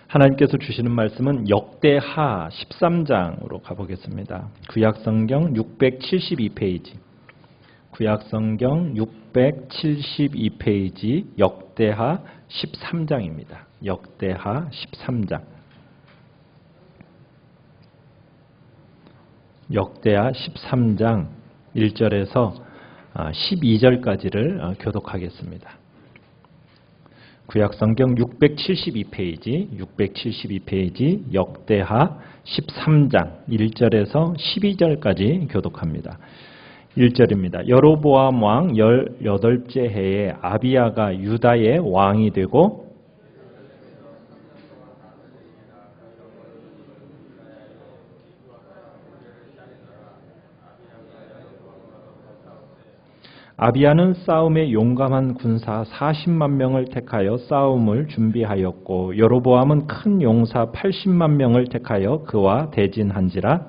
하나님께서 주시는 말씀은 역대하 13장으로 가보겠습니다. 구약성경 672페이지, 구약성경 672페이지 역대하 13장입니다. 역대하 13장. 역대하 13장 1절에서 12절까지를 교독하겠습니다. 구약성경 672페이지 역대하 13장 1절에서 12절까지 교독합니다. 1절입니다. 여로보암 왕 18째 해에 아비야가 유다의 왕이 되고 아비야는 싸움에 용감한 군사 40만 명을 택하여 싸움을 준비하였고 여로보암은 큰 용사 80만 명을 택하여 그와 대진한지라.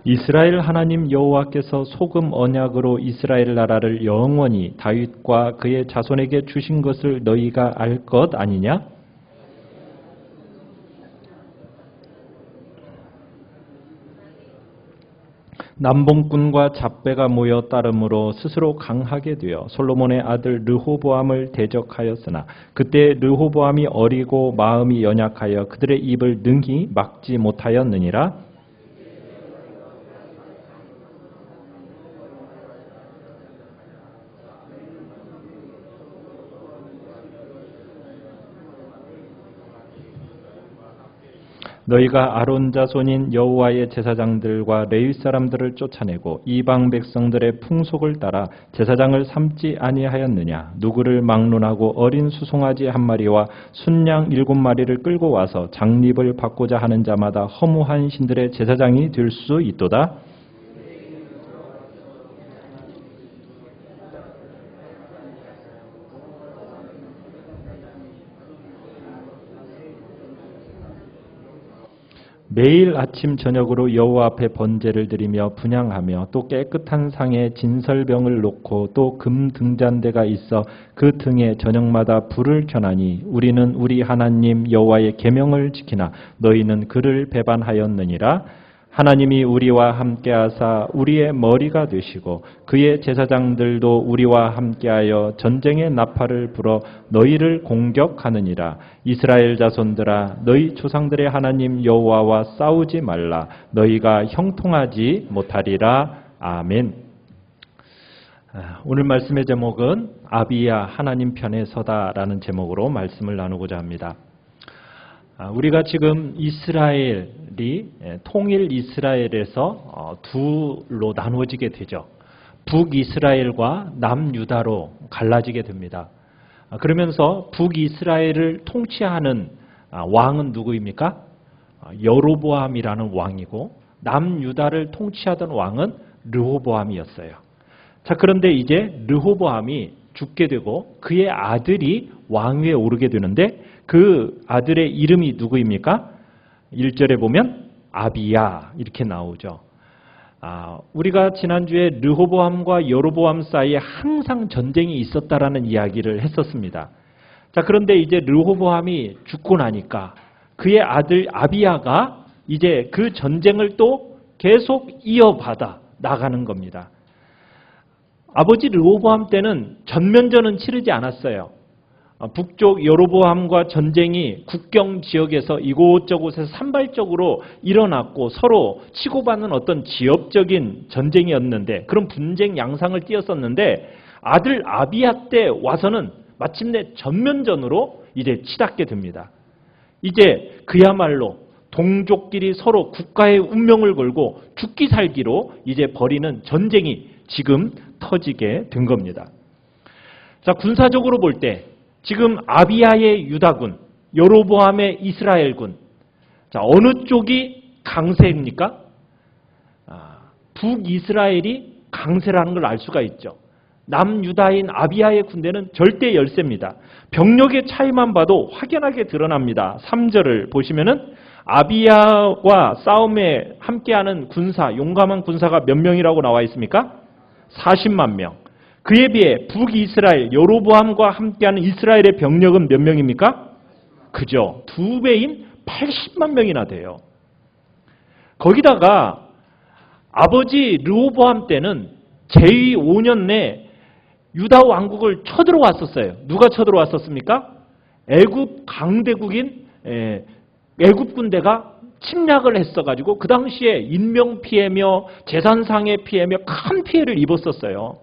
이스라엘 하나님 여호와께서 소금 언약으로 이스라엘 나라를 영원히 다윗과 그의 자손에게 주신 것을 너희가 알 것 아니냐? 남봉꾼과 잡배가 모여 따름으로 스스로 강하게 되어 솔로몬의 아들 르호보암을 대적하였으나 그때 르호보암이 어리고 마음이 연약하여 그들의 입을 능히 막지 못하였느니라. 너희가 아론 자손인 여호와의 제사장들과 레위 사람들을 쫓아내고 이방 백성들의 풍속을 따라 제사장을 삼지 아니하였느냐? 누구를 막론하고 어린 수송아지 한 마리와 순양 7마리를 끌고 와서 장립을 받고자 하는 자마다 허무한 신들의 제사장이 될 수 있도다. 매일 아침 저녁으로 여호와 앞에 번제를 드리며 분향하며 또 깨끗한 상에 진설병을 놓고 또 금 등잔대가 있어 그 등에 저녁마다 불을 켜나니 우리는 우리 하나님 여호와의 계명을 지키나 너희는 그를 배반하였느니라. 하나님이 우리와 함께하사 우리의 머리가 되시고 그의 제사장들도 우리와 함께하여 전쟁의 나팔을 불어 너희를 공격하느니라. 이스라엘 자손들아 너희 조상들의 하나님 여호와와 싸우지 말라. 너희가 형통하지 못하리라. 아멘. 오늘 말씀의 제목은 아비야 하나님 편에 서다라는 제목으로 말씀을 나누고자 합니다. 우리가 지금 이스라엘이 통일 이스라엘에서 둘로 나누어지게 되죠. 북이스라엘과 남유다로 갈라지게 됩니다. 그러면서 북이스라엘을 통치하는 왕은 누구입니까? 여로보암이라는 왕이고 남유다를 통치하던 왕은 르호보암이었어요. 자, 그런데 이제 르호보암이 죽게 되고 그의 아들이 왕위에 오르게 되는데 그 아들의 이름이 누구입니까? 1절에 보면 아비야 이렇게 나오죠. 우리가 지난주에 르호보암과 여로보암 사이에 항상 전쟁이 있었다라는 이야기를 했었습니다. 자, 그런데 이제 르호보암이 죽고 나니까 그의 아들 아비야가 이제 그 전쟁을 또 계속 이어받아 나가는 겁니다. 아버지 르호보암 때는 전면전은 치르지 않았어요. 북쪽 여로보암과 전쟁이 국경 지역에서 이곳저곳에서 산발적으로 일어났고 서로 치고받는 어떤 지역적인 전쟁이었는데 그런 분쟁 양상을 띄었었는데 아들 아비야 때 와서는 마침내 전면전으로 이제 치닫게 됩니다. 이제 그야말로 동족끼리 서로 국가의 운명을 걸고 죽기 살기로 이제 벌이는 전쟁이 지금 터지게 된 겁니다. 자, 군사적으로 볼 때 지금 아비야의 유다군, 여로보암의 이스라엘군. 자, 어느 쪽이 강세입니까? 북이스라엘이 강세라는 걸 알 수가 있죠. 남유다인 아비야의 군대는 절대 열세입니다. 병력의 차이만 봐도 확연하게 드러납니다. 3절을 보시면은 아비야와 싸움에 함께하는 군사, 용감한 군사가 몇 명이라고 나와 있습니까? 40만 명. 그에 비해 북이스라엘 여로보암과 함께하는 이스라엘의 병력은 몇 명입니까? 그죠. 2배인 80만 명이나 돼요. 거기다가 아버지 르호보암 때는 제2 5년 내 유다 왕국을 쳐들어왔었어요. 누가 쳐들어왔었습니까? 애굽 강대국인 애굽 군대가 침략을 했어가지고 그 당시에 인명피해며 재산상의 피해며 큰 피해를 입었었어요.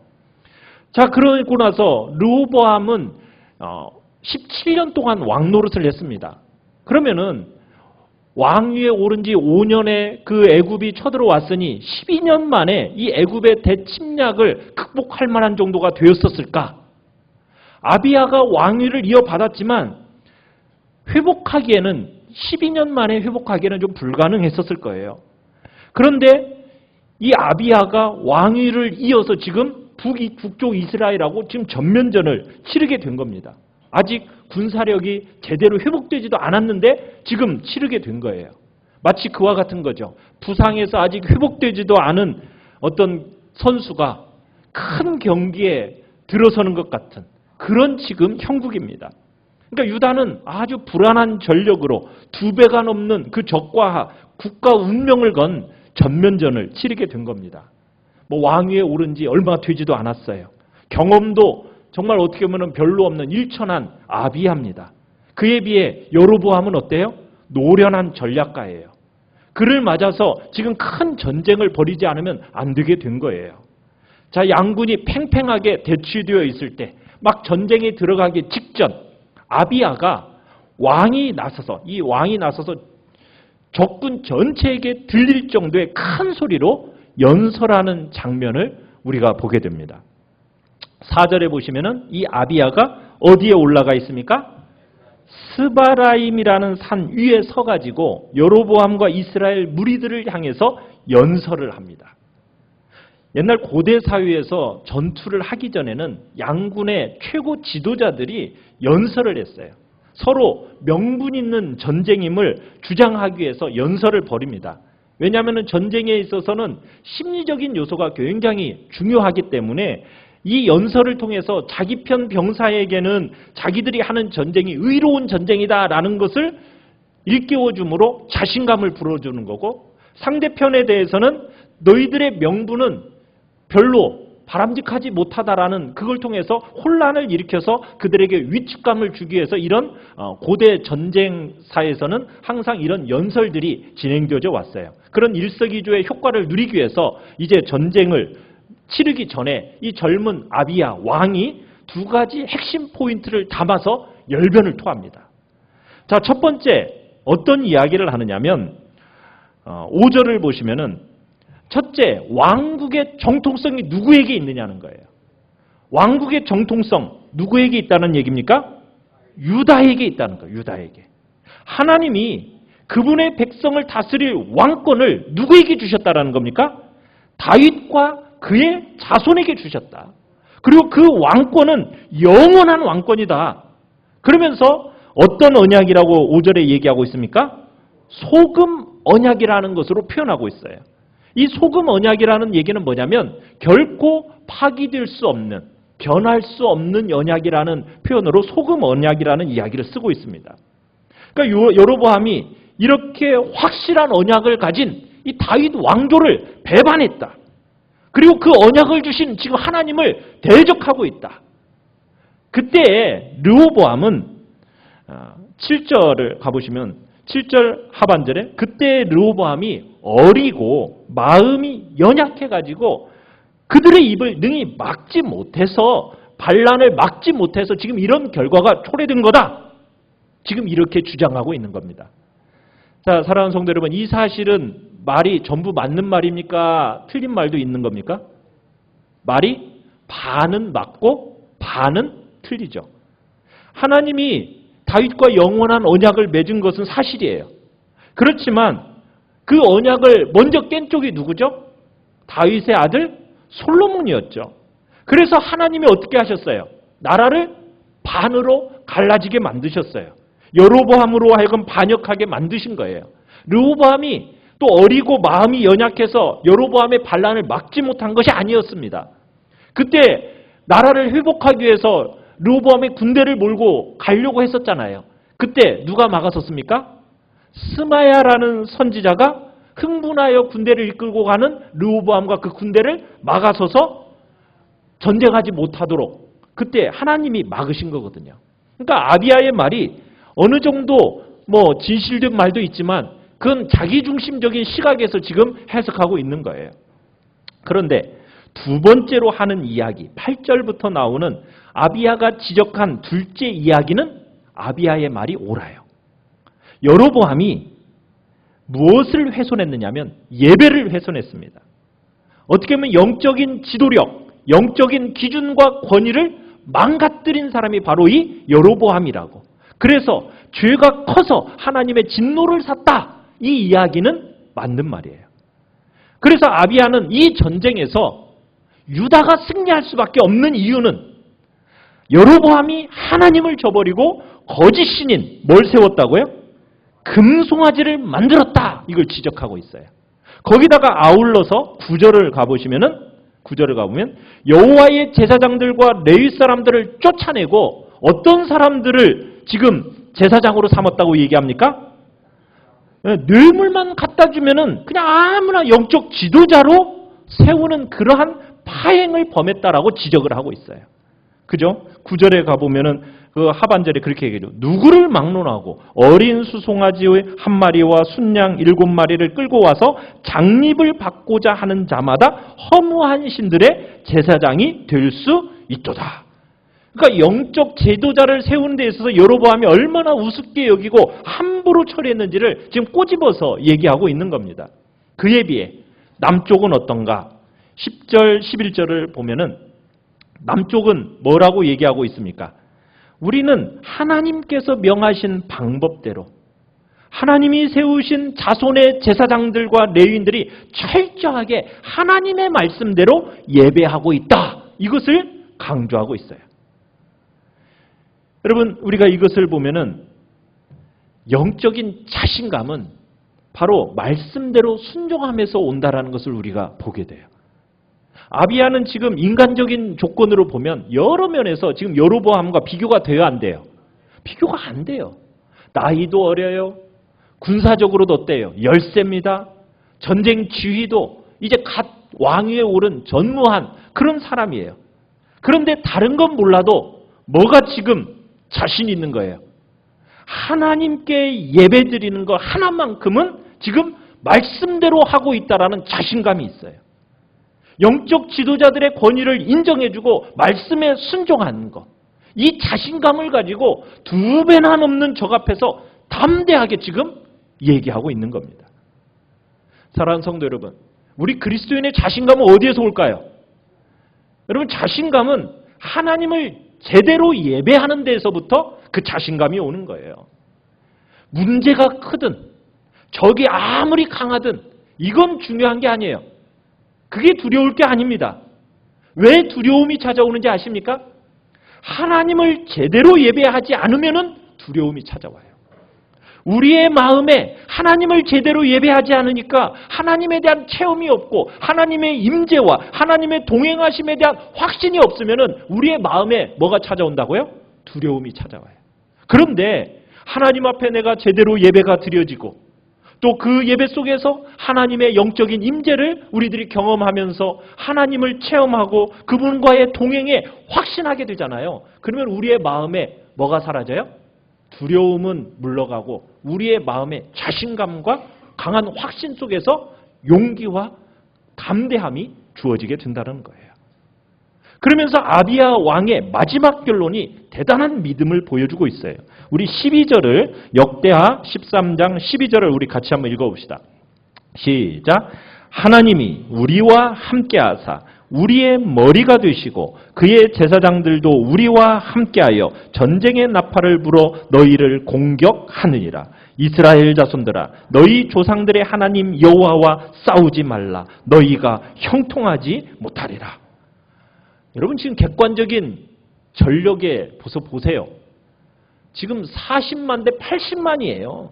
자, 그러고 나서 르호보암은 17년 동안 왕노릇을 했습니다. 그러면은 왕위에 오른 지 5년에 그 애굽이 쳐들어왔으니 12년 만에 이 애굽의 대침략을 극복할 만한 정도가 되었었을까? 아비야가 왕위를 이어받았지만 회복하기에는 12년 만에 회복하기에는 좀 불가능했었을 거예요. 그런데 이 아비야가 왕위를 이어서 지금 북쪽 이스라엘하고 지금 전면전을 치르게 된 겁니다. 아직 군사력이 제대로 회복되지도 않았는데 지금 치르게 된 거예요. 마치 그와 같은 거죠. 부상에서 아직 회복되지도 않은 어떤 선수가 큰 경기에 들어서는 것 같은 그런 지금 형국입니다. 그러니까 유다는 아주 불안한 전력으로 2배가 넘는 그 적과 국가 운명을 건 전면전을 치르게 된 겁니다. 뭐 왕위에 오른 지 얼마 되지도 않았어요. 경험도 정말 어떻게 보면 별로 없는 일천한 아비야입니다. 그에 비해 여로보암은 어때요? 노련한 전략가예요. 그를 맞아서 지금 큰 전쟁을 벌이지 않으면 안 되게 된 거예요. 자, 양군이 팽팽하게 대치되어 있을 때 막 전쟁에 들어가기 직전 아비야가 왕이 나서서 적군 전체에게 들릴 정도의 큰 소리로 연설하는 장면을 우리가 보게 됩니다. 4절에 보시면은 이 아비야가 어디에 올라가 있습니까? 스바라임이라는 산 위에 서가지고 여로보암과 이스라엘 무리들을 향해서 연설을 합니다. 옛날 고대 사회에서 전투를 하기 전에는 양군의 최고 지도자들이 연설을 했어요. 서로 명분 있는 전쟁임을 주장하기 위해서 연설을 벌입니다. 왜냐하면 전쟁에 있어서는 심리적인 요소가 굉장히 중요하기 때문에 이 연설을 통해서 자기 편 병사에게는 자기들이 하는 전쟁이 의로운 전쟁이다라는 것을 일깨워줌으로 자신감을 불어주는 거고, 상대편에 대해서는 너희들의 명분은 별로 바람직하지 못하다라는 그걸 통해서 혼란을 일으켜서 그들에게 위축감을 주기 위해서 이런 고대 전쟁사에서는 항상 이런 연설들이 진행되어져 왔어요. 그런 일석이조의 효과를 누리기 위해서 이제 전쟁을 치르기 전에 이 젊은 아비야 왕이 2가지 핵심 포인트를 담아서 열변을 토합니다. 자, 첫 번째 어떤 이야기를 하느냐면 5절을 보시면은 첫째, 왕국의 정통성이 누구에게 있느냐는 거예요. 왕국의 정통성 누구에게 있다는 얘기입니까? 유다에게 있다는 거예요. 유다에게. 하나님이 그분의 백성을 다스릴 왕권을 누구에게 주셨다라는 겁니까? 다윗과 그의 자손에게 주셨다. 그리고 그 왕권은 영원한 왕권이다. 그러면서 어떤 언약이라고 5절에 얘기하고 있습니까? 소금 언약이라는 것으로 표현하고 있어요. 이 소금 언약이라는 얘기는 뭐냐면 결코 파기될 수 없는, 변할 수 없는 언약이라는 표현으로 소금 언약이라는 이야기를 쓰고 있습니다. 그러니까 여로보암이 이렇게 확실한 언약을 가진 이 다윗 왕조를 배반했다. 그리고 그 언약을 주신 지금 하나님을 대적하고 있다. 그때 르호보암은 7절을 가보시면 7절 하반절에 그때 르호보암이 어리고 마음이 연약해가지고 그들의 입을 능히 막지 못해서 반란을 막지 못해서 지금 이런 결과가 초래된 거다. 지금 이렇게 주장하고 있는 겁니다. 자, 사랑하는 성도 여러분, 이 사실은 말이 전부 맞는 말입니까? 틀린 말도 있는 겁니까? 말이 반은 맞고 반은 틀리죠. 하나님이 다윗과 영원한 언약을 맺은 것은 사실이에요. 그렇지만 그 언약을 먼저 깬 쪽이 누구죠? 다윗의 아들 솔로몬이었죠. 그래서 하나님이 어떻게 하셨어요? 나라를 반으로 갈라지게 만드셨어요. 여로보암으로 하여금 반역하게 만드신 거예요. 르호보암이 또 어리고 마음이 연약해서 여로보암의 반란을 막지 못한 것이 아니었습니다. 그때 나라를 회복하기 위해서 르호보암이 군대를 몰고 가려고 했었잖아요. 그때 누가 막아섰습니까? 스마야라는 선지자가 흥분하여 군대를 이끌고 가는 르호보암과 그 군대를 막아서서 전쟁하지 못하도록 그때 하나님이 막으신 거거든요. 그러니까 아비야의 말이 어느 정도 진실된 말도 있지만 그건 자기중심적인 시각에서 지금 해석하고 있는 거예요. 그런데 두 번째로 하는 이야기, 8절부터 나오는 아비야가 지적한 둘째 이야기는 아비야의 말이 옳아요. 여로보암이 무엇을 훼손했느냐면 예배를 훼손했습니다. 어떻게 보면 영적인 지도력, 영적인 기준과 권위를 망가뜨린 사람이 바로 이 여로보암이라고. 그래서 죄가 커서 하나님의 진노를 샀다. 이 이야기는 맞는 말이에요. 그래서 아비야는 이 전쟁에서 유다가 승리할 수밖에 없는 이유는 여로보암이 하나님을 저버리고 거짓 신인 뭘 세웠다고요? 금송아지를 만들었다. 이걸 지적하고 있어요. 거기다가 아울러서 9절을 가보면 여호와의 제사장들과 레위 사람들을 쫓아내고 어떤 사람들을 지금 제사장으로 삼았다고 얘기합니까? 뇌물만 갖다 주면은 그냥 아무나 영적 지도자로 세우는 그러한 파행을 범했다라고 지적을 하고 있어요. 그죠? 9절에 가보면은 그 하반절에 그렇게 얘기해요. 누구를 막론하고 어린 수송아지의 한 마리와 순양 7마리를 끌고 와서 장립을 받고자 하는 자마다 허무한 신들의 제사장이 될 수 있도다. 그러니까 영적 제도자를 세우는 데 있어서 여로보암이 얼마나 우습게 여기고 함부로 처리했는지를 지금 꼬집어서 얘기하고 있는 겁니다. 그에 비해 남쪽은 어떤가? 10절, 11절을 보면은 남쪽은 뭐라고 얘기하고 있습니까? 우리는 하나님께서 명하신 방법대로 하나님이 세우신 자손의 제사장들과 레위인들이 철저하게 하나님의 말씀대로 예배하고 있다. 이것을 강조하고 있어요. 여러분, 우리가 이것을 보면은 영적인 자신감은 바로 말씀대로 순종하면서 온다라는 것을 우리가 보게 돼요. 아비야는 지금 인간적인 조건으로 보면 여러 면에서 지금 여로보암과 비교가 돼야 안 돼요. 비교가 안 돼요. 나이도 어려요. 군사적으로도 어때요? 열세입니다. 전쟁 지휘도 이제 갓 왕위에 오른 전무한 그런 사람이에요. 그런데 다른 건 몰라도 뭐가 지금 자신 있는 거예요? 하나님께 예배드리는 것 하나만큼은 지금 말씀대로 하고 있다라는 자신감이 있어요. 영적 지도자들의 권위를 인정해주고 말씀에 순종하는 것. 이 자신감을 가지고 두 배나 넘는 적 앞에서 담대하게 지금 얘기하고 있는 겁니다. 사랑하는 성도 여러분, 우리 그리스도인의 자신감은 어디에서 올까요? 여러분, 자신감은 하나님을 제대로 예배하는 데에서부터 그 자신감이 오는 거예요. 문제가 크든 적이 아무리 강하든 이건 중요한 게 아니에요. 그게 두려울 게 아닙니다. 왜 두려움이 찾아오는지 아십니까? 하나님을 제대로 예배하지 않으면 두려움이 찾아와요. 우리의 마음에 하나님을 제대로 예배하지 않으니까 하나님에 대한 체험이 없고 하나님의 임재와 하나님의 동행하심에 대한 확신이 없으면 우리의 마음에 뭐가 찾아온다고요? 두려움이 찾아와요. 그런데 하나님 앞에 내가 제대로 예배가 드려지고 또 그 예배 속에서 하나님의 영적인 임재를 우리들이 경험하면서 하나님을 체험하고 그분과의 동행에 확신하게 되잖아요. 그러면 우리의 마음에 뭐가 사라져요? 두려움은 물러가고 우리의 마음에 자신감과 강한 확신 속에서 용기와 담대함이 주어지게 된다는 거예요. 그러면서 아비야 왕의 마지막 결론이 대단한 믿음을 보여주고 있어요. 우리 12절을 역대하 13장 12절을 우리 같이 한번 읽어봅시다. 시작. 하나님이 우리와 함께하사 우리의 머리가 되시고 그의 제사장들도 우리와 함께하여 전쟁의 나팔을 불어 너희를 공격하느니라. 이스라엘 자손들아, 너희 조상들의 하나님 여호와와 싸우지 말라. 너희가 형통하지 못하리라. 여러분, 지금 객관적인 전력에 보세요. 지금 40만 대 80만이에요.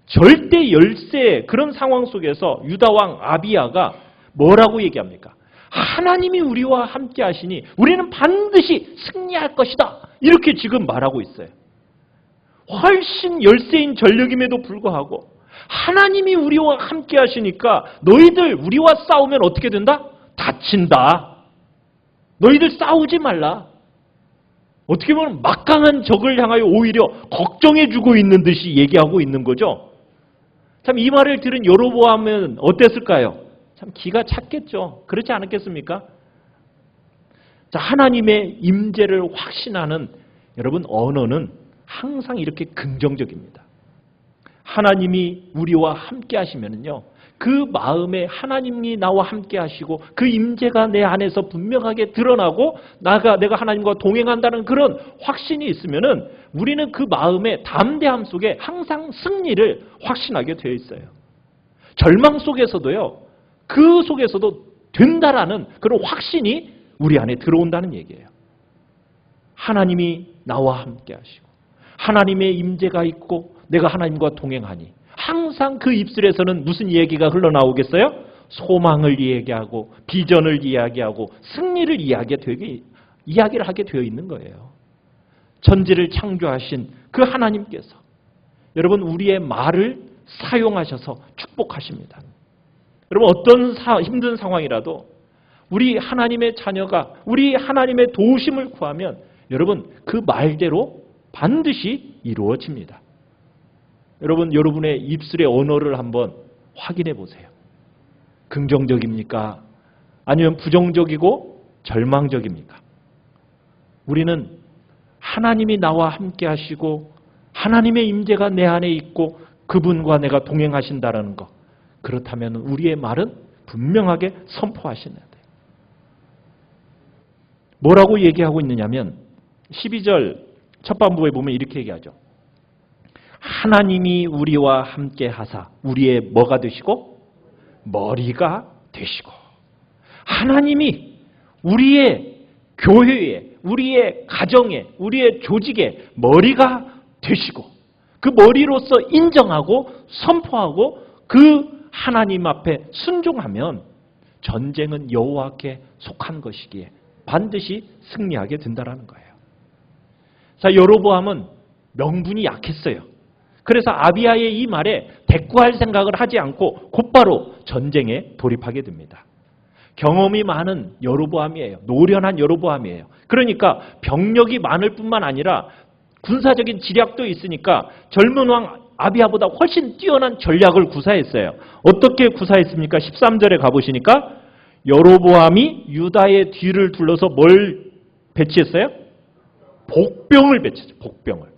절대 열세 그런 상황 속에서 유다왕 아비야가 뭐라고 얘기합니까? 하나님이 우리와 함께 하시니 우리는 반드시 승리할 것이다. 이렇게 지금 말하고 있어요. 훨씬 열세인 전력임에도 불구하고 하나님이 우리와 함께 하시니까 너희들 우리와 싸우면 어떻게 된다? 다친다. 너희들 싸우지 말라. 어떻게 보면 막강한 적을 향하여 오히려 걱정해주고 있는 듯이 얘기하고 있는 거죠. 참 이 말을 들은 여로보암은 어땠을까요? 참 기가 찼겠죠. 그렇지 않았겠습니까? 자, 하나님의 임재를 확신하는 여러분 언어는 항상 이렇게 긍정적입니다. 하나님이 우리와 함께 하시면요, 그 마음에 하나님이 나와 함께 하시고 그 임재가 내 안에서 분명하게 드러나고 내가 하나님과 동행한다는 그런 확신이 있으면은 우리는 그 마음의 담대함 속에 항상 승리를 확신하게 되어 있어요. 절망 속에서도요, 그 속에서도 된다라는 그런 확신이 우리 안에 들어온다는 얘기예요. 하나님이 나와 함께 하시고 하나님의 임재가 있고 내가 하나님과 동행하니 항상 그 입술에서는 무슨 얘기가 흘러나오겠어요? 소망을 이야기하고 비전을 이야기하고 승리를 이야기를 하게 되어 있는 거예요. 천지를 창조하신 그 하나님께서 여러분 우리의 말을 사용하셔서 축복하십니다. 여러분 어떤 힘든 상황이라도 우리 하나님의 자녀가 우리 하나님의 도우심을 구하면 여러분 그 말대로 반드시 이루어집니다. 여러분 여러분의 입술의 언어를 한번 확인해 보세요. 긍정적입니까? 아니면 부정적이고 절망적입니까? 우리는 하나님이 나와 함께 하시고 하나님의 임재가 내 안에 있고 그분과 내가 동행하신다는 것, 그렇다면 우리의 말은 분명하게 선포하셔야 돼요. 뭐라고 얘기하고 있느냐면 12절 첫 반부에 보면 이렇게 얘기하죠. 하나님이 우리와 함께 하사 우리의 뭐가 되시고 머리가 되시고, 하나님이 우리의 교회에 우리의 가정에 우리의 조직에 머리가 되시고 그 머리로서 인정하고 선포하고 그 하나님 앞에 순종하면 전쟁은 여호와께 속한 것이기에 반드시 승리하게 된다는 거예요. 자, 여로보암은 명분이 약했어요. 그래서 아비야의 이 말에 대꾸할 생각을 하지 않고 곧바로 전쟁에 돌입하게 됩니다. 경험이 많은 여로보암이에요. 노련한 여로보암이에요. 그러니까 병력이 많을 뿐만 아니라 군사적인 지략도 있으니까 젊은 왕 아비야보다 훨씬 뛰어난 전략을 구사했어요. 어떻게 구사했습니까? 13절에 가보시니까 여로보암이 유다의 뒤를 둘러서 뭘 배치했어요? 복병을 배치했어요. 복병을.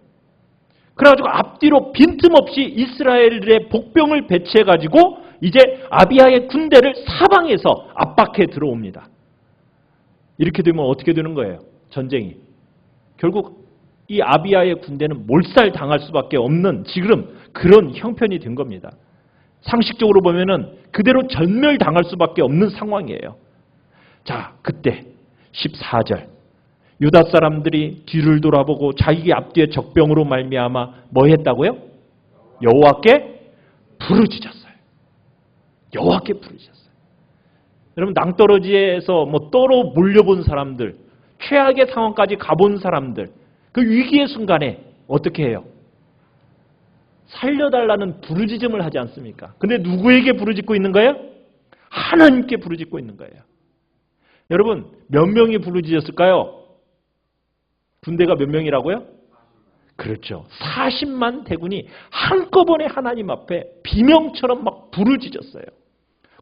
그래가지고 앞뒤로 빈틈없이 이스라엘의 복병을 배치해가지고 이제 아비야의 군대를 사방에서 압박해 들어옵니다. 이렇게 되면 어떻게 되는 거예요? 전쟁이. 결국 이 아비야의 군대는 몰살당할 수밖에 없는 지금 그런 형편이 된 겁니다. 상식적으로 보면은 그대로 전멸당할 수밖에 없는 상황이에요. 자, 그때 14절 유다 사람들이 뒤를 돌아보고 자기 앞뒤에 적병으로 말미암아 뭐 했다고요? 여호와께 부르짖었어요. 여호와께 부르짖었어요. 여러분 낭떠러지에서 뭐 떠로 몰려본 사람들, 최악의 상황까지 가본 사람들, 그 위기의 순간에 어떻게 해요? 살려달라는 부르짖음을 하지 않습니까? 근데 누구에게 부르짖고 있는 거예요? 하나님께 부르짖고 있는 거예요. 여러분 몇 명이 부르짖었을까요? 군대가 몇 명이라고요? 그렇죠. 40만 대군이 한꺼번에 하나님 앞에 비명처럼 막 부르짖었어요.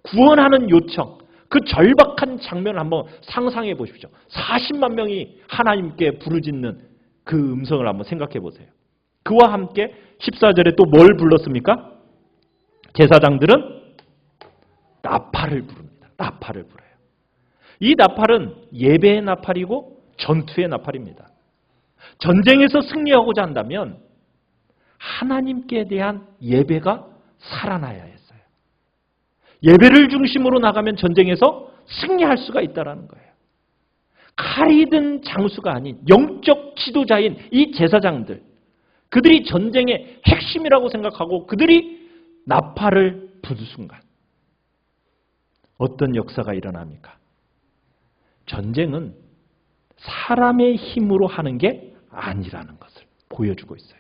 구원하는 요청, 그 절박한 장면을 한번 상상해 보십시오. 40만 명이 하나님께 부르짖는 그 음성을 한번 생각해 보세요. 그와 함께 14절에 또 뭘 불렀습니까? 제사장들은 나팔을 부릅니다. 나팔을 불어요. 이 나팔은 예배의 나팔이고 전투의 나팔입니다. 전쟁에서 승리하고자 한다면 하나님께 대한 예배가 살아나야 했어요. 예배를 중심으로 나가면 전쟁에서 승리할 수가 있다는 거예요. 칼이 든 장수가 아닌 영적 지도자인 이 제사장들, 그들이 전쟁의 핵심이라고 생각하고 그들이 나팔을 부는 순간 어떤 역사가 일어납니까? 전쟁은 사람의 힘으로 하는 게 아니라는 것을 보여주고 있어요.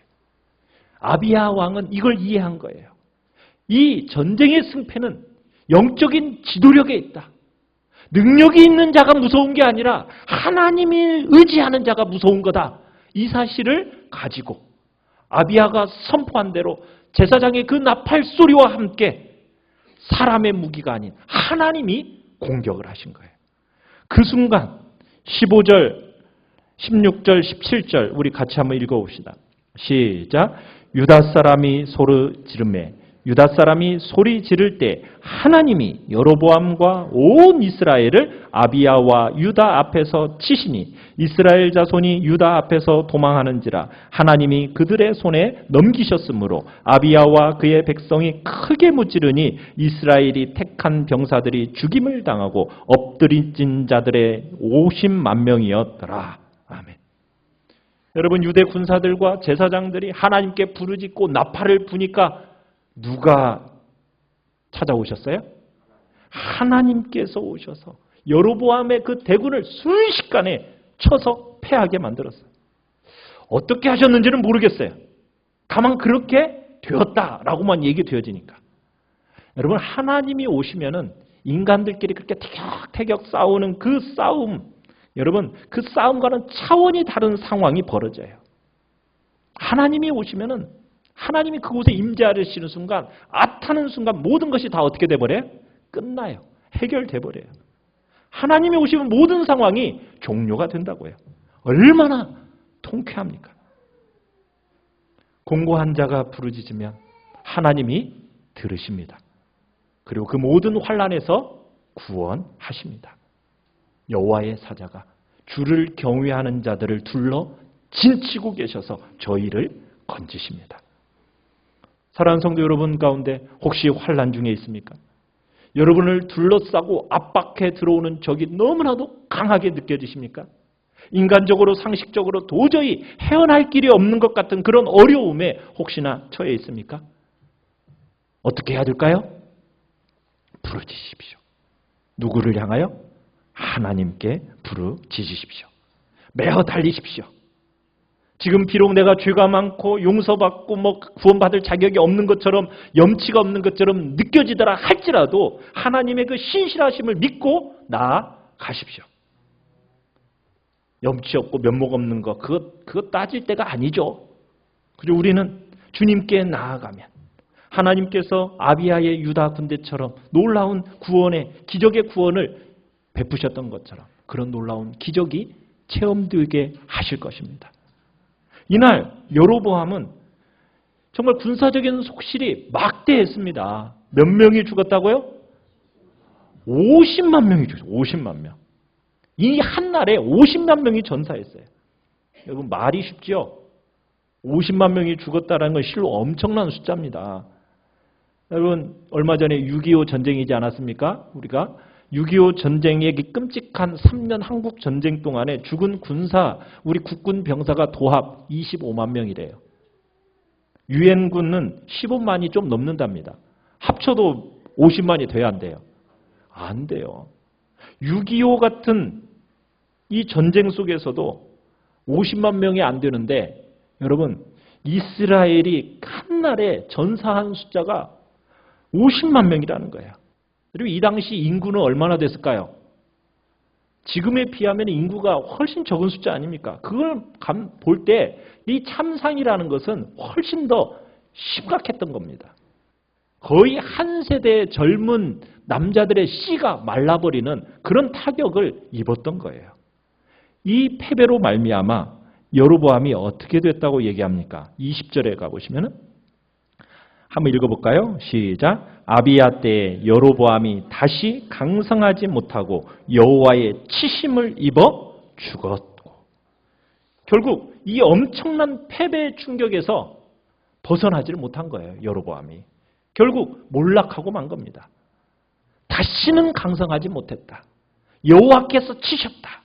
아비야 왕은 이걸 이해한 거예요. 이 전쟁의 승패는 영적인 지도력에 있다. 능력이 있는 자가 무서운 게 아니라 하나님이 의지하는 자가 무서운 거다. 이 사실을 가지고 아비야가 선포한 대로 제사장의 그 나팔 소리와 함께 사람의 무기가 아닌 하나님이 공격을 하신 거예요. 그 순간 15절, 16절, 17절 우리 같이 한번 읽어봅시다. 시작. 유다 사람이 소리 지르매 유다 사람이 소리 지를 때 하나님이 여로보암과 온 이스라엘을 아비야와 유다 앞에서 치시니 이스라엘 자손이 유다 앞에서 도망하는지라 하나님이 그들의 손에 넘기셨으므로 아비야와 그의 백성이 크게 무찌르니 이스라엘이 택한 병사들이 죽임을 당하고 엎드린 자들의 50만 명이었더라. 아멘. 여러분, 유대 군사들과 제사장들이 하나님께 부르짖고 나팔을 부니까 누가 찾아오셨어요? 하나님께서 오셔서 여로보암의 그 대군을 순식간에 쳐서 패하게 만들었어요. 어떻게 하셨는지는 모르겠어요. 다만 그렇게 되었다라고만 얘기되어지니까. 여러분, 하나님이 오시면은 인간들끼리 그렇게 태격태격 싸우는 그 싸움, 여러분, 그 싸움과는 차원이 다른 상황이 벌어져요. 하나님이 오시면은 하나님이 그곳에 임재하시는 순간, 아타는 순간 모든 것이 다 어떻게 돼버려요? 끝나요. 해결돼버려요. 하나님이 오시면 모든 상황이 종료가 된다고요. 얼마나 통쾌합니까? 공고한 자가 부르짖으면 하나님이 들으십니다. 그리고 그 모든 환난에서 구원하십니다. 여호와의 사자가 주를 경외하는 자들을 둘러 진치고 계셔서 저희를 건지십니다. 사랑하는 성도 여러분 가운데 혹시 환난 중에 있습니까? 여러분을 둘러싸고 압박해 들어오는 적이 너무나도 강하게 느껴지십니까? 인간적으로 상식적으로 도저히 헤어날 길이 없는 것 같은 그런 어려움에 혹시나 처해 있습니까? 어떻게 해야 될까요? 부르짖으십시오. 누구를 향하여? 하나님께 부르짖으십시오. 매어 달리십시오. 지금 비록 내가 죄가 많고 용서받고 구원받을 자격이 없는 것처럼 염치가 없는 것처럼 느껴지더라 할지라도 하나님의 그 신실하심을 믿고 나아가십시오. 염치 없고 면목 없는 거 그거 따질 때가 아니죠. 그리고 우리는 주님께 나아가면 하나님께서 아비야의 유다 군대처럼 놀라운 구원의 기적의 구원을 베푸셨던 것처럼 그런 놀라운 기적이 체험되게 하실 것입니다. 이날 여로보암은 정말 군사적인 속실이 막대했습니다. 몇 명이 죽었다고요? 50만 명이 죽었어요. 50만 명. 이 한날에 50만 명이 전사했어요. 여러분, 말이 쉽죠? 50만 명이 죽었다는 건 실로 엄청난 숫자입니다. 여러분, 얼마 전에 6.25 전쟁이지 않았습니까? 우리가 6.25 전쟁의 끔찍한 3년 한국 전쟁 동안에 죽은 군사, 우리 국군 병사가 도합 25만 명이래요. 유엔군은 15만이 좀 넘는답니다. 합쳐도 50만이 돼야 안 돼요. 안 돼요. 6.25 같은 이 전쟁 속에서도 50만 명이 안 되는데 여러분, 이스라엘이 한날에 전사한 숫자가 50만 명이라는 거예요. 그리고 이 당시 인구는 얼마나 됐을까요? 지금에 비하면 인구가 훨씬 적은 숫자 아닙니까? 그걸 볼 때 이 참상이라는 것은 훨씬 더 심각했던 겁니다. 거의 한 세대의 젊은 남자들의 씨가 말라버리는 그런 타격을 입었던 거예요. 이 패배로 말미암아 여로보암이 어떻게 됐다고 얘기합니까? 20절에 가보시면 한번 읽어볼까요? 시작. 아비야 때에 여로보암이 다시 강성하지 못하고 여호와의 치심을 입어 죽었고, 결국 이 엄청난 패배의 충격에서 벗어나지를 못한 거예요. 여로보암이 결국 몰락하고 만 겁니다. 다시는 강성하지 못했다. 여호와께서 치셨다.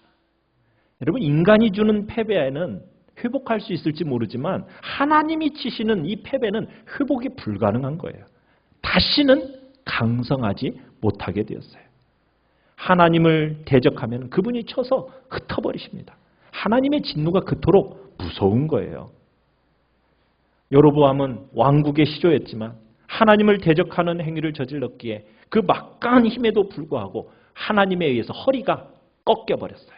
여러분, 인간이 주는 패배에는 회복할 수 있을지 모르지만 하나님이 치시는 이 패배는 회복이 불가능한 거예요. 다시는 강성하지 못하게 되었어요. 하나님을 대적하면 그분이 쳐서 흩어버리십니다. 하나님의 진노가 그토록 무서운 거예요. 여로보암은 왕국의 시조였지만 하나님을 대적하는 행위를 저질렀기에 그 막강한 힘에도 불구하고 하나님에 의해서 허리가 꺾여버렸어요.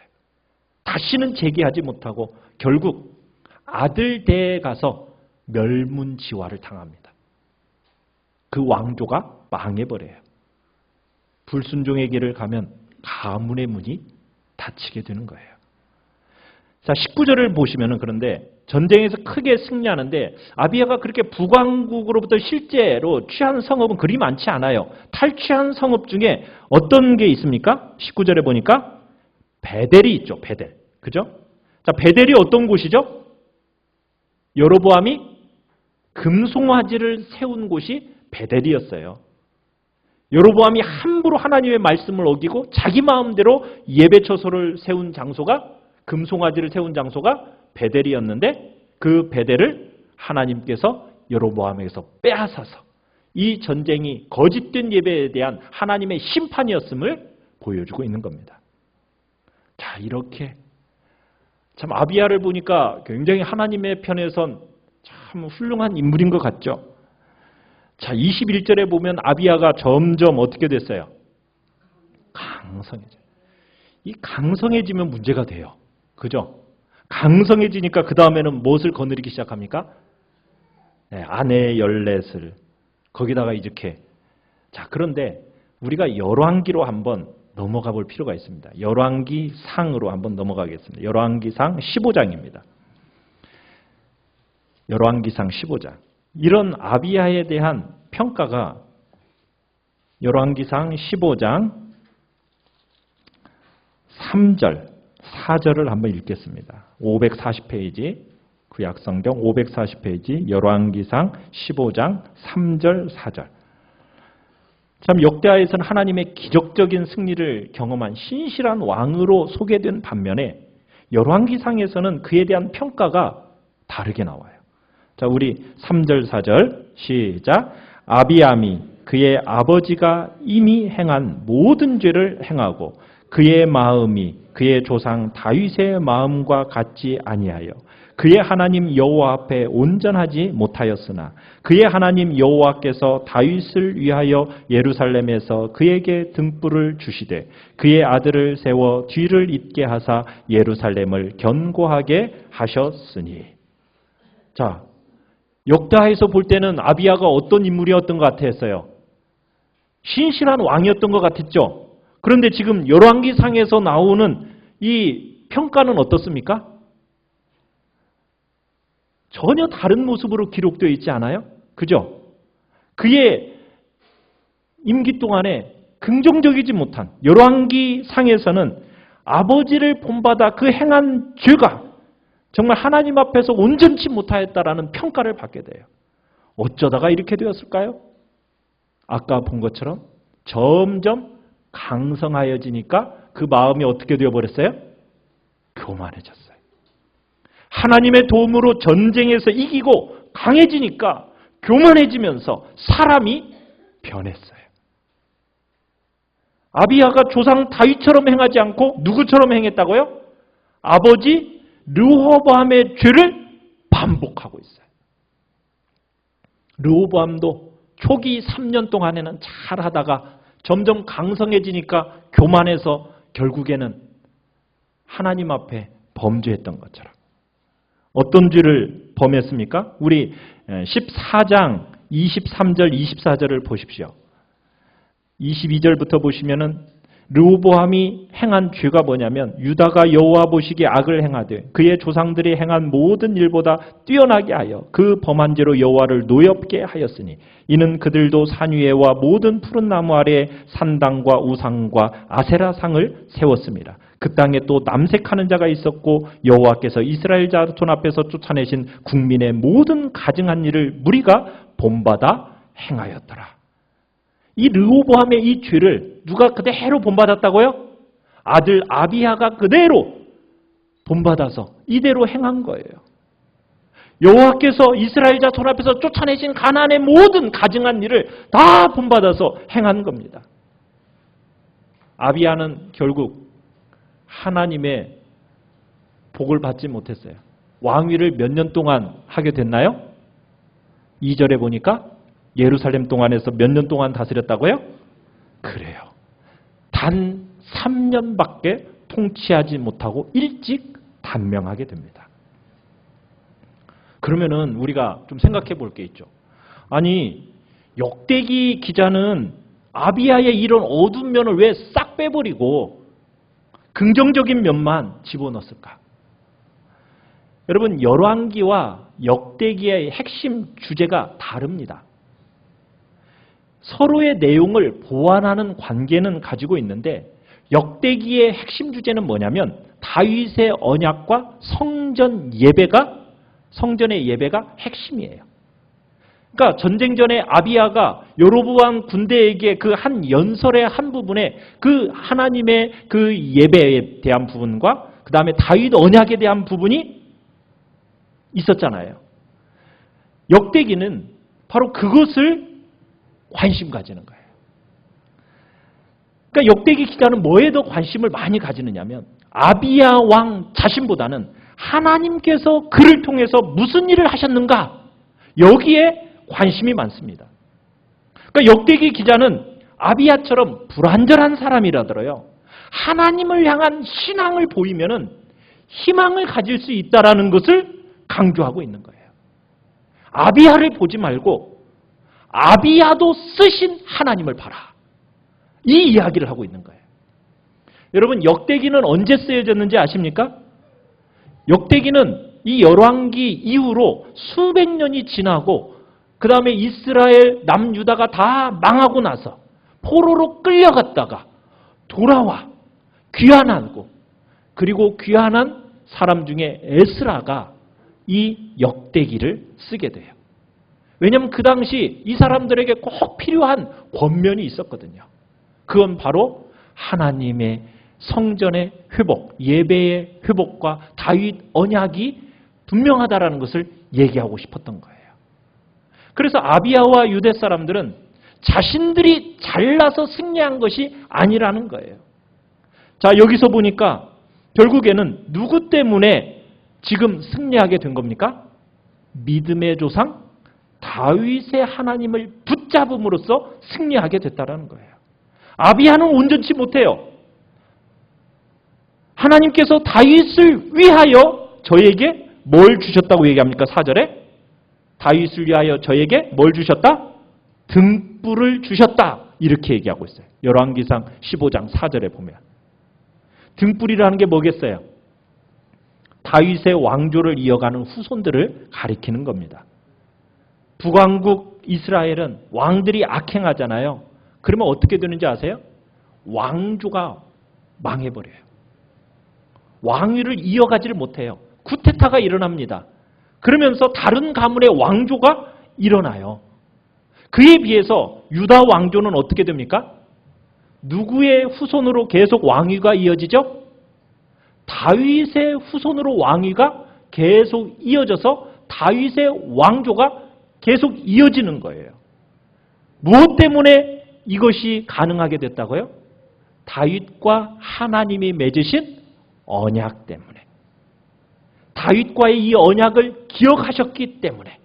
다시는 재기하지 못하고 결국 아들 대에 가서 멸문지화를 당합니다. 그 왕조가 망해버려요. 불순종의 길을 가면 가문의 문이 닫히게 되는 거예요. 자, 19절을 보시면은 그런데 전쟁에서 크게 승리하는데 아비야가 그렇게 북왕국으로부터 실제로 취한 성읍은 그리 많지 않아요. 탈취한 성읍 중에 어떤 게 있습니까? 19절에 보니까 베델이 있죠. 베델. 그죠? 자, 베델이 어떤 곳이죠? 여로보암이 금송아지를 세운 곳이 베델이었어요. 여로보암이 함부로 하나님의 말씀을 어기고 자기 마음대로 예배처소를 세운 장소가 금송아지를 세운 장소가 베델이었는데 그 베델을 하나님께서 여로보암에게서 빼앗아서 이 전쟁이 거짓된 예배에 대한 하나님의 심판이었음을 보여주고 있는 겁니다. 자, 이렇게 참 아비야를 보니까 굉장히 하나님의 편에선 참 훌륭한 인물인 것 같죠. 자, 21절에 보면 아비야가 점점 어떻게 됐어요? 강성해져요. 이 강성해지면 문제가 돼요. 그죠? 강성해지니까 그 다음에는 무엇을 거느리기 시작합니까? 네, 아내의 열렛을 거기다가 이렇게. 자, 그런데 우리가 열왕기로 한번 넘어가 볼 필요가 있습니다. 열왕기 상으로 한번 넘어가겠습니다. 열왕기 상 15장입니다. 열왕기 상 15장. 이런 아비야에 대한 평가가 열왕기 상 15장 3절, 4절을 한번 읽겠습니다. 540페이지, 구약성경 540페이지, 열왕기상 15장 3절, 4절. 참 역대하에서는 하나님의 기적적인 승리를 경험한 신실한 왕으로 소개된 반면에 열왕기상에서는 그에 대한 평가가 다르게 나와요. 자, 우리 3절, 4절 시작. 아비암이 그의 아버지가 이미 행한 모든 죄를 행하고 그의 마음이 그의 조상 다윗의 마음과 같지 아니하여 그의 하나님 여호와 앞에 온전하지 못하였으나 그의 하나님 여호와께서 다윗을 위하여 예루살렘에서 그에게 등불을 주시되 그의 아들을 세워 뒤를 잇게 하사 예루살렘을 견고하게 하셨으니. 자, 역다에서 볼 때는 아비야가 어떤 인물이었던 것 같았어요? 신실한 왕이었던 것 같았죠? 그런데 지금 열왕기상에서 나오는 이 평가는 어떻습니까? 전혀 다른 모습으로 기록되어 있지 않아요? 그죠? 그의 임기 동안에 긍정적이지 못한 열왕기상에서는 아버지를 본받아 그 행한 죄가 정말 하나님 앞에서 온전치 못하였다라는 평가를 받게 돼요. 어쩌다가 이렇게 되었을까요? 아까 본 것처럼 점점 강성하여지니까 그 마음이 어떻게 되어버렸어요? 교만해졌어요. 하나님의 도움으로 전쟁에서 이기고 강해지니까 교만해지면서 사람이 변했어요. 아비야가 조상 다윗처럼 행하지 않고 누구처럼 행했다고요? 아버지 르호보암의 죄를 반복하고 있어요. 르호보암도 초기 3년 동안에는 잘 하다가 점점 강성해지니까 교만해서 결국에는 하나님 앞에 범죄했던 것처럼. 어떤 죄를 범했습니까? 우리 14장 23절 24절을 보십시오. 22절부터 보시면은 르호보암이 행한 죄가 뭐냐면 유다가 여호와 보시기에 악을 행하되 그의 조상들이 행한 모든 일보다 뛰어나게 하여 그 범한 죄로 여호와를 노엽게 하였으니 이는 그들도 산 위에와 모든 푸른 나무 아래에 산당과 우상과 아세라상을 세웠습니다. 그 땅에 또 남색하는 자가 있었고 여호와께서 이스라엘 자손 앞에서 쫓아내신 국민의 모든 가증한 일을 무리가 본받아 행하였더라. 이 르호보암의 이 죄를 누가 그대로 본받았다고요? 아들 아비야가 그대로 본받아서 이대로 행한 거예요. 여호와께서 이스라엘 자손 앞에서 쫓아내신 가나안의 모든 가증한 일을 다 본받아서 행한 겁니다. 아비야는 결국 하나님의 복을 받지 못했어요. 왕위를 몇 년 동안 하게 됐나요? 2절에 보니까 예루살렘 동안에서 몇 년 동안 다스렸다고요? 그래요. 단 3년밖에 통치하지 못하고 일찍 단명하게 됩니다. 그러면은 우리가 좀 생각해 볼 게 있죠. 아니, 역대기 기자는 아비야의 이런 어두운 면을 왜 싹 빼버리고 긍정적인 면만 집어넣었을까? 여러분, 열왕기와 역대기의 핵심 주제가 다릅니다. 서로의 내용을 보완하는 관계는 가지고 있는데 역대기의 핵심 주제는 뭐냐면 다윗의 언약과 성전의 예배가 핵심이에요. 그러니까 전쟁 전에 아비야가 여로보암 군대에게 그 한 연설의 한 부분에 그 하나님의 그 예배에 대한 부분과 그 다음에 다윗 언약에 대한 부분이 있었잖아요. 역대기는 바로 그것을 관심 가지는 거예요. 그러니까 역대기 기자는 뭐에 더 관심을 많이 가지느냐면 아비야 왕 자신보다는 하나님께서 그를 통해서 무슨 일을 하셨는가 여기에 관심이 많습니다. 그러니까 역대기 기자는 아비야처럼 불완전한 사람이라더라요. 하나님을 향한 신앙을 보이면은 희망을 가질 수 있다라는 것을 강조하고 있는 거예요. 아비야를 보지 말고 아비야도 쓰신 하나님을 봐라. 이 이야기를 하고 있는 거예요. 여러분, 역대기는 언제 쓰여졌는지 아십니까? 역대기는 이 열왕기 이후로 수백 년이 지나고 그 다음에 이스라엘 남유다가 다 망하고 나서 포로로 끌려갔다가 돌아와 귀환하고 그리고 귀환한 사람 중에 에스라가 이 역대기를 쓰게 돼요. 왜냐하면 그 당시 이 사람들에게 꼭 필요한 권면이 있었거든요. 그건 바로 하나님의 성전의 회복, 예배의 회복과 다윗 언약이 분명하다라는 것을 얘기하고 싶었던 거예요. 그래서 아비야와 유대 사람들은 자신들이 잘나서 승리한 것이 아니라는 거예요. 자, 여기서 보니까 결국에는 누구 때문에 지금 승리하게 된 겁니까? 믿음의 조상 다윗의 하나님을 붙잡음으로써 승리하게 됐다는 거예요. 아비야는 온전치 못해요. 하나님께서 다윗을 위하여 저에게 뭘 주셨다고 얘기합니까? 4절에 다윗을 위하여 저에게 뭘 주셨다? 등불을 주셨다. 이렇게 얘기하고 있어요. 열왕기상 15장 4절에 보면. 등불이라는 게 뭐겠어요? 다윗의 왕조를 이어가는 후손들을 가리키는 겁니다. 북왕국 이스라엘은 왕들이 악행하잖아요. 그러면 어떻게 되는지 아세요? 왕조가 망해버려요. 왕위를 이어가지를 못해요. 쿠데타가 일어납니다. 그러면서 다른 가문의 왕조가 일어나요. 그에 비해서 유다 왕조는 어떻게 됩니까? 누구의 후손으로 계속 왕위가 이어지죠? 다윗의 후손으로 왕위가 계속 이어져서 다윗의 왕조가 계속 이어지는 거예요. 무엇 때문에 이것이 가능하게 됐다고요? 다윗과 하나님이 맺으신 언약 때문에. 다윗과의 이 언약을 기억하셨기 때문에.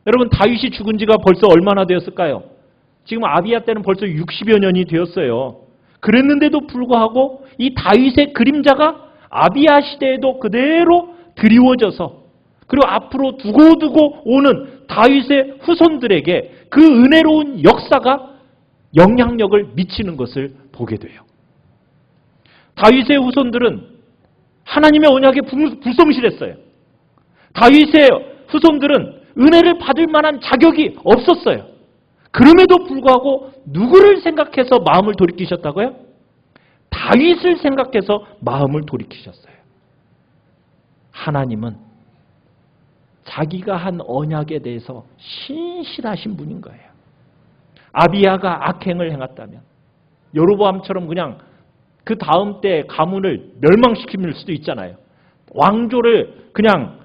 여러분, 다윗이 죽은 지가 벌써 얼마나 되었을까요? 지금 아비야 때는 벌써 60여 년이 되었어요. 그랬는데도 불구하고 이 다윗의 그림자가 아비야 시대에도 그대로 드리워져서 그리고 앞으로 두고두고 오는 다윗의 후손들에게 그 은혜로운 역사가 영향력을 미치는 것을 보게 돼요. 다윗의 후손들은 하나님의 언약에 불성실했어요. 다윗의 후손들은 은혜를 받을 만한 자격이 없었어요. 그럼에도 불구하고 누구를 생각해서 마음을 돌이키셨다고요? 다윗을 생각해서 마음을 돌이키셨어요. 하나님은 자기가 한 언약에 대해서 신실하신 분인 거예요. 아비야가 악행을 행했다면 여로보암처럼 그냥 그 다음 때 가문을 멸망시킬 수도 있잖아요. 왕조를 그냥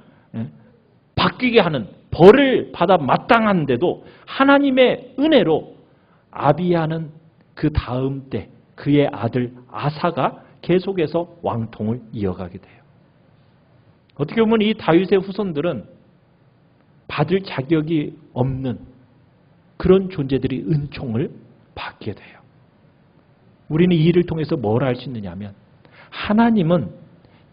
바뀌게 하는 벌을 받아 마땅한데도 하나님의 은혜로 아비야는 그 다음 때 그의 아들 아사가 계속해서 왕통을 이어가게 돼요. 어떻게 보면 이 다윗의 후손들은 받을 자격이 없는 그런 존재들이 은총을 받게 돼요. 우리는 이 일을 통해서 뭘 알 수 있느냐 하면 하나님은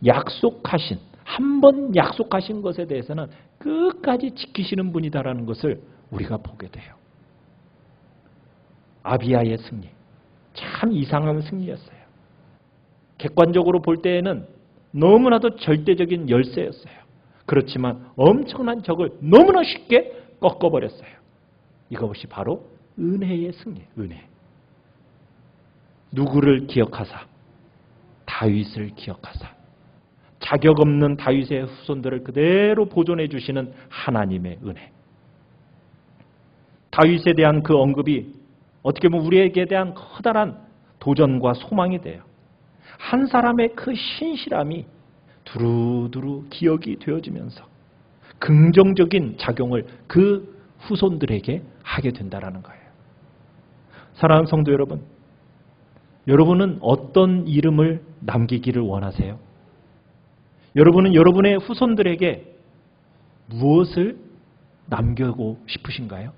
약속하신, 한 번 약속하신 것에 대해서는 끝까지 지키시는 분이다라는 것을 우리가 보게 돼요. 아비야의 승리, 참 이상한 승리였어요. 객관적으로 볼 때에는 너무나도 절대적인 열세였어요. 그렇지만 엄청난 적을 너무나 쉽게 꺾어버렸어요. 이것이 바로 은혜의 승리예요. 은혜. 누구를 기억하사? 다윗을 기억하사. 자격 없는 다윗의 후손들을 그대로 보존해 주시는 하나님의 은혜. 다윗에 대한 그 언급이 어떻게 보면 우리에게 대한 커다란 도전과 소망이 돼요. 한 사람의 그 신실함이 두루두루 기억이 되어지면서 긍정적인 작용을 그 후손들에게 하게 된다는 거예요. 사랑하는 성도 여러분, 여러분은 어떤 이름을 남기기를 원하세요? 여러분은 여러분의 후손들에게 무엇을 남기고 싶으신가요?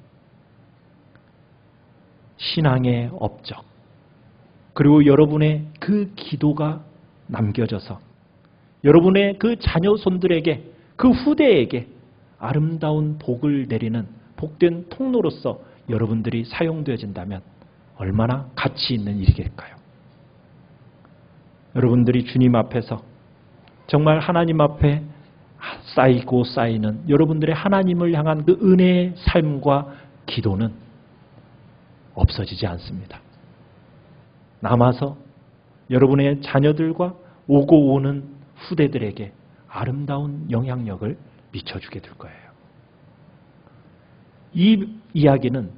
신앙의 업적, 그리고 여러분의 그 기도가 남겨져서 여러분의 그 자녀손들에게, 그 후대에게 아름다운 복을 내리는 복된 통로로서 여러분들이 사용되어진다면 얼마나 가치 있는 일일까요? 여러분들이 주님 앞에서 정말 하나님 앞에 쌓이고 쌓이는 여러분들의 하나님을 향한 그 은혜의 삶과 기도는 없어지지 않습니다. 남아서 여러분의 자녀들과 오고 오는 후대들에게 아름다운 영향력을 미쳐주게 될 거예요. 이 이야기는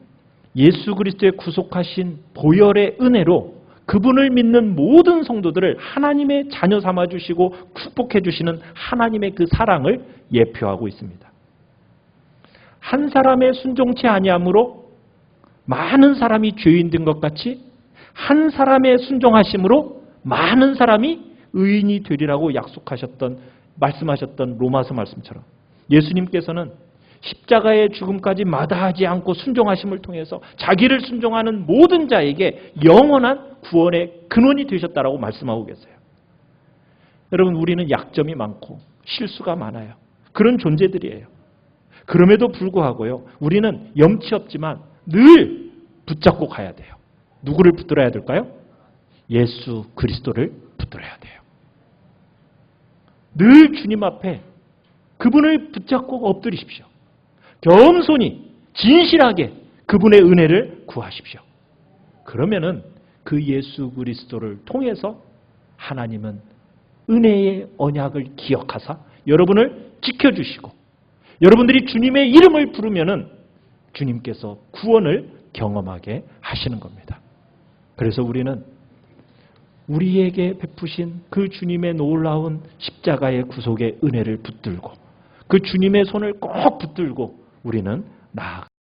예수 그리스도의 구속하신 보혈의 은혜로 그분을 믿는 모든 성도들을 하나님의 자녀 삼아주시고 축복해 주시는 하나님의 그 사랑을 예표하고 있습니다. 한 사람의 순종치 아니함으로 많은 사람이 죄인 된 것 같이 한 사람의 순종하심으로 많은 사람이 의인이 되리라고 말씀하셨던 로마서 말씀처럼 예수님께서는 십자가의 죽음까지 마다하지 않고 순종하심을 통해서 자기를 순종하는 모든 자에게 영원한 구원의 근원이 되셨다라고 말씀하고 계세요. 여러분, 우리는 약점이 많고 실수가 많아요. 그런 존재들이에요. 그럼에도 불구하고요, 우리는 염치 없지만 늘 붙잡고 가야 돼요. 누구를 붙들어야 될까요? 예수 그리스도를 붙들어야 돼요. 늘 주님 앞에 그분을 붙잡고 엎드리십시오. 겸손히 진실하게 그분의 은혜를 구하십시오. 그러면은 그 예수 그리스도를 통해서 하나님은 은혜의 언약을 기억하사 여러분을 지켜주시고 여러분들이 주님의 이름을 부르면은 주님께서 구원을 경험하게 하시는 겁니다. 그래서 우리는 우리에게 베푸신 그 주님의 놀라운 십자가의 구속의 은혜를 붙들고 그 주님의 손을 꼭 붙들고 우리는 나아가